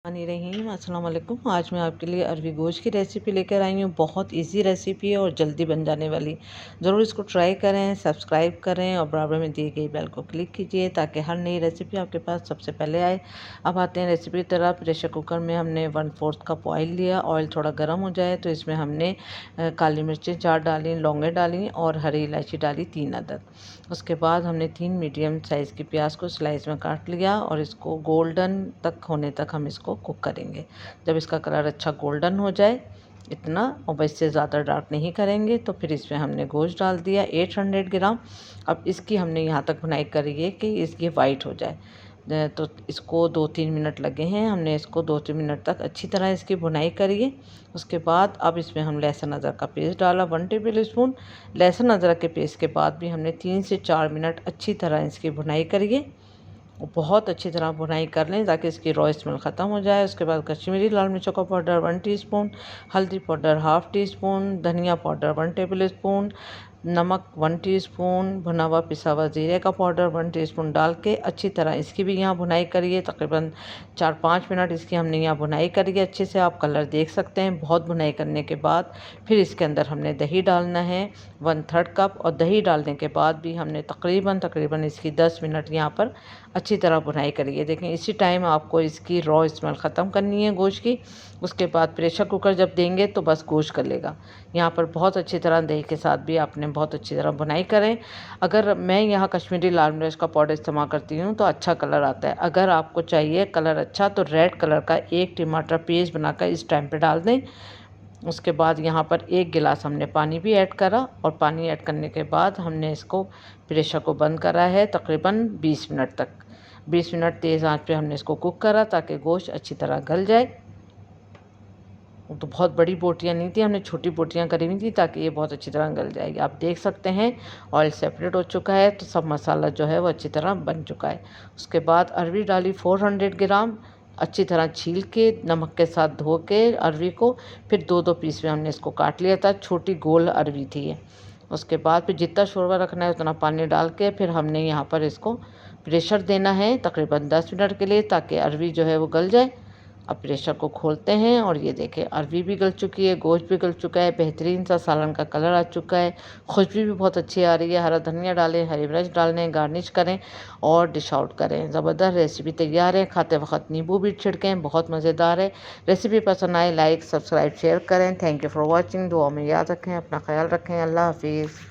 रहीम अस्सलाम वालेकुम। आज मैं आपके लिए अरवी गोश्त की रेसिपी लेकर आई हूँ। बहुत इजी रेसिपी है और जल्दी बन जाने वाली। ज़रूर इसको ट्राई करें, सब्सक्राइब करें और बराबर में दी गई बेल को क्लिक कीजिए ताकि हर नई रेसिपी आपके पास सबसे पहले आए। अब आते हैं रेसिपी की तरफ। प्रेशर कुकर में हमने 1/4 कप ऑयल लिया। ऑयल थोड़ा गर्म हो जाए तो इसमें हमने काली मिर्चें 4 डाली, लौंगे डाली और हरी इलायची डाली 3 अदद। उसके बाद हमने 3 मीडियम साइज़ की प्याज को स्लाइस में काट लिया और इसको गोल्डन तक होने तक हम इसको कुक करेंगे। जब इसका कलर अच्छा गोल्डन हो जाए इतना, और इससे ज़्यादा डार्क नहीं करेंगे, तो फिर इसमें हमने गोश्त डाल दिया 800 ग्राम। अब इसकी हमने यहाँ तक भुनाई करी है कि ये वाइट हो जाए। तो इसको 2-3 मिनट लगे हैं। हमने इसको 2-3 मिनट तक अच्छी तरह इसकी भुनाई करिए। उसके बाद अब इसमें हम लहसुन अदरक का पेस्ट डाला 1 टेबल स्पून। लहसुन अदरक के पेस्ट के बाद भी हमने 3 से 4 मिनट अच्छी तरह इसकी भुनाई करिए। बहुत अच्छी तरह भुनाई कर लें ताकि इसकी रॉ स्मेल ख़त्म हो जाए। उसके बाद कश्मीरी लाल मिर्चों का पाउडर 1 टीस्पून, हल्दी पाउडर 1/2 टीस्पून, धनिया पाउडर 1 टेबल स्पून, नमक 1 टीस्पून, भुना हुआ पिसा हुआ ज़ीरे का पाउडर 1 टीस्पून डाल के अच्छी तरह इसकी भी यहाँ भुनाई करिए। तकरीबन 4-5 मिनट इसकी हमने यहाँ भुनाई करी है अच्छे से। आप कलर देख सकते हैं। बहुत भुनाई करने के बाद फिर इसके अंदर हमने दही डालना है 1/3 कप, और दही डालने के बाद भी हमने तकरीबन इसकी 10 मिनट यहाँ पर अच्छी तरह भुनाई करिए। देखें, इसी टाइम आपको इसकी रॉ स्मेल ख़त्म करनी है गोश्त की। उसके बाद प्रेशर कुकर जब देंगे तो बस गोश्त गलेगा। यहाँ पर बहुत अच्छी तरह दही के साथ भी आपने बहुत अच्छी तरह भुनाई करें। अगर मैं यहाँ कश्मीरी लाल मिर्च का पाउडर इस्तेमाल करती हूँ तो अच्छा कलर आता है। अगर आपको चाहिए कलर अच्छा तो रेड कलर का 1 टमाटर पेस्ट बनाकर इस टाइम पे डाल दें। उसके बाद यहाँ पर 1 गिलास हमने पानी भी ऐड करा, और पानी ऐड करने के बाद हमने इसको प्रेशर को बंद करा है तकरीबन 20 मिनट तक। 20 मिनट तेज़ आंच पे हमने इसको कुक करा ताकि गोश्त अच्छी तरह गल जाए। तो बहुत बड़ी बोटियाँ नहीं थी, हमने छोटी बोटियाँ करी हुई थी ताकि ये बहुत अच्छी तरह गल जाएगी। आप देख सकते हैं ऑयल सेपरेट हो चुका है, तो सब मसाला जो है वो अच्छी तरह बन चुका है। उसके बाद अरवी डाली 400 ग्राम, अच्छी तरह छील के नमक के साथ धो के अरवी को फिर 2-2 पीस में हमने इसको काट लिया था। छोटी गोल अरवी थी ये। उसके बाद फिर जितना शोरबा रखना है उतना पानी डाल के फिर हमने यहाँ पर इसको प्रेशर देना है तकरीबन 10 मिनट के लिए ताकि अरवी जो है वो गल जाए। अब प्रेशर को खोलते हैं और ये देखें अरवी भी गल चुकी है, गोश्त भी गल चुका है, बेहतरीन सा सालन का कलर आ चुका है, खुशबू भी बहुत अच्छी आ रही है। हरा धनिया डालें, हरी मिर्च डालें, गार्निश करें और डिश आउट करें। ज़बरदस्त रेसिपी तैयार है। खाते वक्त नींबू भी छिड़कें, बहुत मज़ेदार है। रेसिपी पसंद आए लाइक सब्सक्राइब शेयर करें। Thank you for watching. दुआ में याद रखें, अपना ख्याल रखें। अल्लाह हाफिज़।